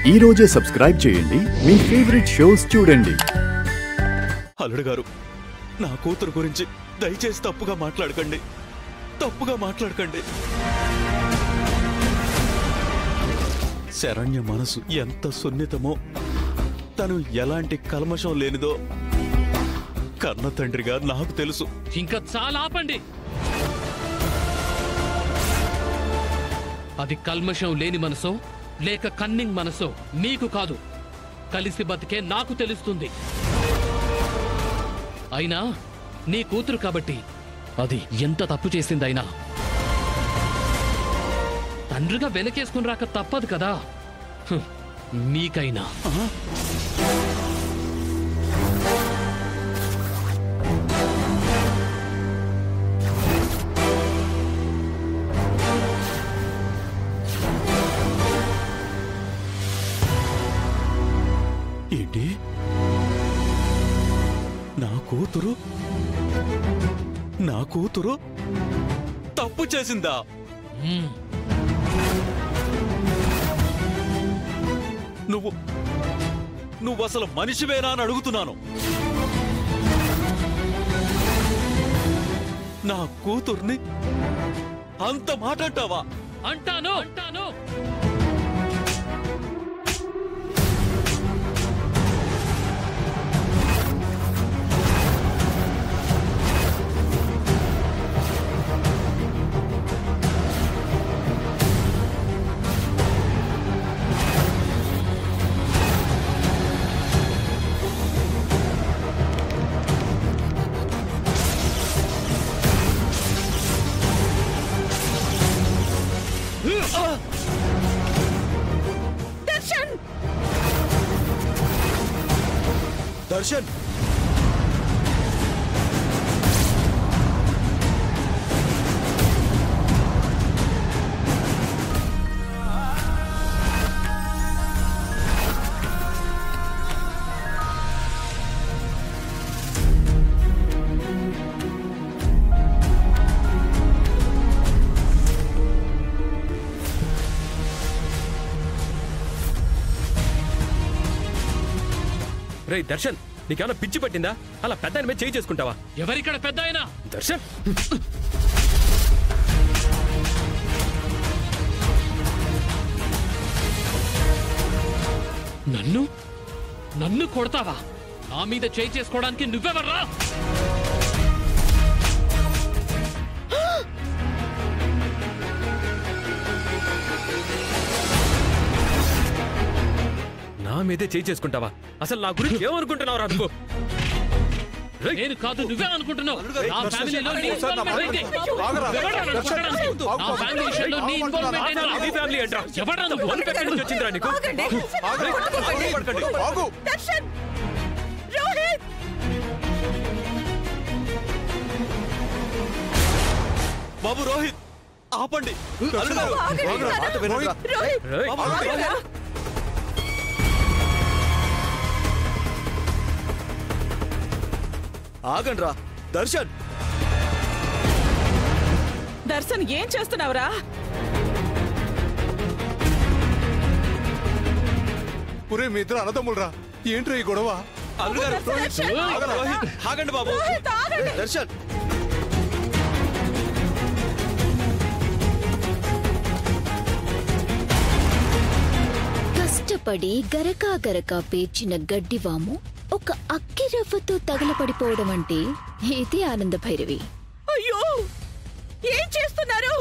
ఈ రోజే సబ్స్క్రైబ్ చేయండి, మీ ఫేవరెట్ షోస్ చూడండి. అల్లుడు గారు, నా కూతురు గురించి దయచేసి తప్పుగా మాట్లాడకండి. శరణ్య మనసు ఎంత సున్నితమో, తను ఎలాంటి కల్మషం లేనిదో కన్న తండ్రిగా నాకు తెలుసు. ఇంకా చాలా ఆపండి. అది కల్మషం లేని మనసో లేక కన్నింగ్ మనసో మీకు కాదు, కలిసి బతికే నాకు తెలుస్తుంది. అయినా నీ కూతురు కాబట్టి అది ఎంత తప్పు చేసిందైనా తండ్రిగా వెనకేసుకుని రాక తప్పదు కదా. మీకైనా ఏంటి? నా కూతురు తప్పు చేసిందా? నువ్వు అసలు మనిషివేనా అని అడుగుతున్నాను. నా కూతుర్ని అంత మాట అంటావా? అంటాను. దర్శన్, రే దర్శన్, నీకేమైనా పిచ్చి పట్టిందా? అలా పెద్ద ఆయన మీద చేయి చేసుకుంటావా? ఎవరిక్కడ పెద్ద అయినా? దర్శన్, నన్ను కొడతావా? నా మీద చేయి చేసుకోవడానికి నువ్వెవర్రా? నా మీదే చేయి చేసుకుంటావా? అసలు నా గురించి ఏమనుకుంటున్నావురా నువ్వు? నేను కాదు, నువ్వే అనుకుంటున్నావు. నా ఫ్యామిలీలో నీ ఇన్వాల్వ్మెంట్ ఏంటి? నా ఫ్యామిలీ విషయంలో నీ ఇన్వాల్వ్మెంట్ ఏంటి? నీ ఫ్యామిలీ ఏంట్రా? ఎవడ్రా నువ్వు? ఎక్కడి నుంచి వచ్చిందిరా నీకు? దర్శన్, రోహిత్, బాబు రోహిత్, ఆపండి. ఆగండ్రా. దర్శన్, దర్శన్ ఏం చేస్తున్నావురా? ఒరే, మీ ఇద్దరు అన్నదమ్ములరా, ఏంట్రా ఈ గొడవ? ఆగండి బాబు. దర్శన్, కష్టపడి గరకా పేర్చిన గడ్డివాము ఒక అక్కిరవ్వతో తగలపడిపోవడం అంటే ఇదే ఆనంద భైరవి. అయ్యో, ఏం చేస్తున్నారు?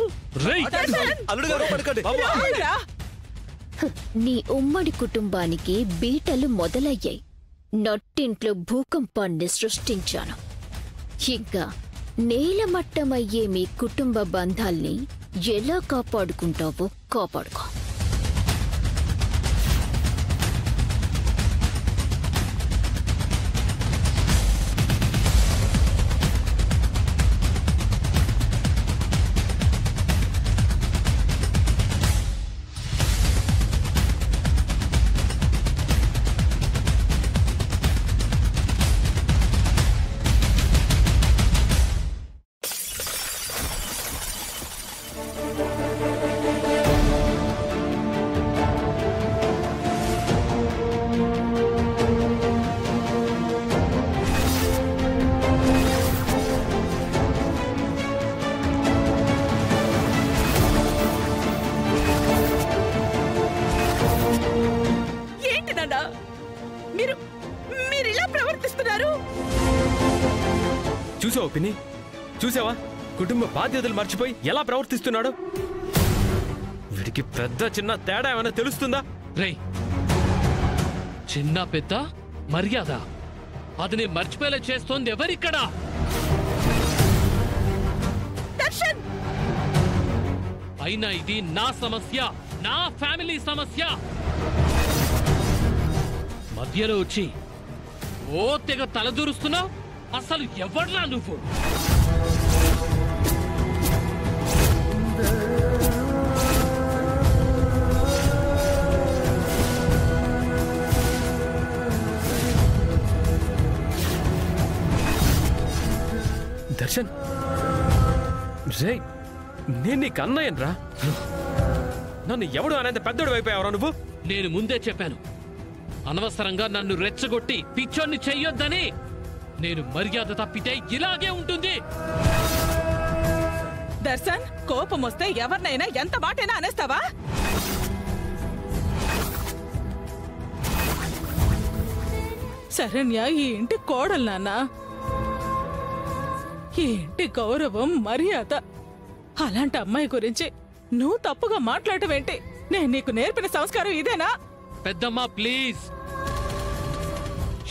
నీ ఉమ్మడి కుటుంబానికి బీటలు మొదలయ్యాయి. నట్టింట్లో భూకంపాన్ని సృష్టించాను. ఇంకా నేలమట్టమయ్యే మీ కుటుంబ బంధాల్ని ఎలా కాపాడుకుంటావో కాపాడుకో. చూసావా పిన్ని? చూసావా కుటుంబ బాధ్యతలు మర్చిపోయి ఎలా ప్రవర్తిస్తున్నాడు? వీడికి పెద్ద చిన్న తేడా ఏమైనా తెలుస్తుందా? రేయ్, చిన్న పెద్ద మర్యాద అది నేను మర్చిపోయేలా చేస్తోంది ఎవరిక్కడ? దర్శన్ అయినా ఇది నా సమస్య, నా ఫ్యామిలీ సమస్య. మధ్యలో వచ్చి ఓ తెగ తలదూరుస్తున్నావు. అసలు ఎవడ్రా నువ్వు? దర్శన్ రే, నేను నీకు అన్నయ్యనరా. నన్ను ఎవడు అనేది పెద్దోడు అయిపోయావరా నువ్వు? నేను ముందే చెప్పాను, అనవసరంగా నన్ను రెచ్చగొట్టి పిచ్చోన్ని చెయ్యొద్దని. నేను మర్యాద తప్పితే ఇలాగే ఉంటుంది. దర్శన్, కోపం వస్తే ఎవరినైనా ఎంత మాటైనా అనేస్తావా? శరణ్య ఈ ఇంటి కోడలు నాన్న. ఈ ఇంటి గౌరవం మర్యాద. అలాంటి అమ్మాయి గురించి నువ్వు తప్పుగా మాట్లాడటమేంటి? నేను నీకు నేర్పిన సంస్కారం ఇదేనా? పెద్దమ్మా ప్లీజ్,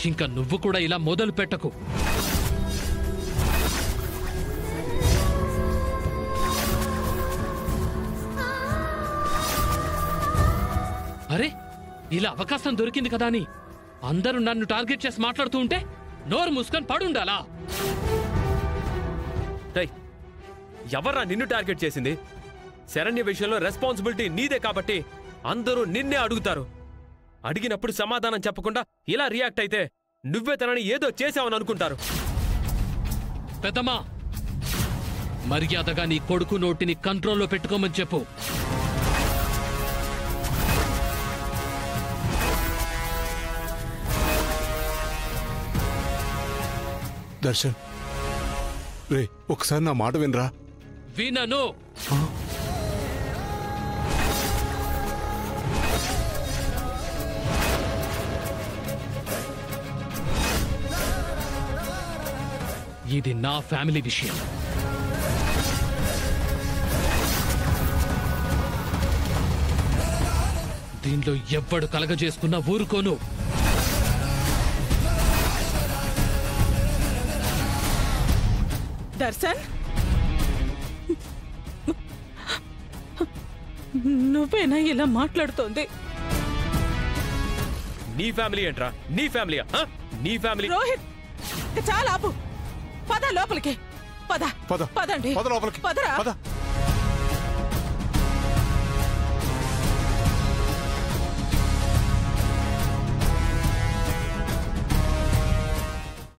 ఇంకా నువ్వు కూడా ఇలా మొదలు పెట్టకు. అరే, ఇలా అవకాశం దొరికింది కదా అని అందరూ నన్ను టార్గెట్ చేసి మాట్లాడుతూ ఉంటే నోరు మూసుకొని పడుండాలా? ఎవర్రా నిన్ను టార్గెట్ చేసింది? శరణ్య విషయంలో రెస్పాన్సిబిలిటీ నీదే కాబట్టి అందరూ నిన్నే అడుగుతారు. అడిగినప్పుడు సమాధానం చెప్పకుండా ఇలా రియాక్ట్ అయితే నువ్వే తనని ఏదో చేసావని అనుకుంటారు. పెద్దమ్మా, మర్యాదగా నీ కొడుకు నోటిని కంట్రోల్లో పెట్టుకోమని చెప్పు. దర్శన్ రే, ఒకసారి నా మాట వినరా. వినను. ఇది నా ఫ్యామిలీ విషయం. దీనిలో ఎవ్వడు కలగజేసుకున్నా ఊరుకోను. దర్శన్, నువ్వేనా ఇలా మాట్లాడుతోంది? నీ ఫ్యామిలీ ఏంట్రా? నీ ఫ్యామిలీయా? నీ ఫ్యామిలీ. రోహిత్, చాలా ఆపు. పద లోపలికి. పద పద పదండి. పద లోపలికి. పదరా. పద.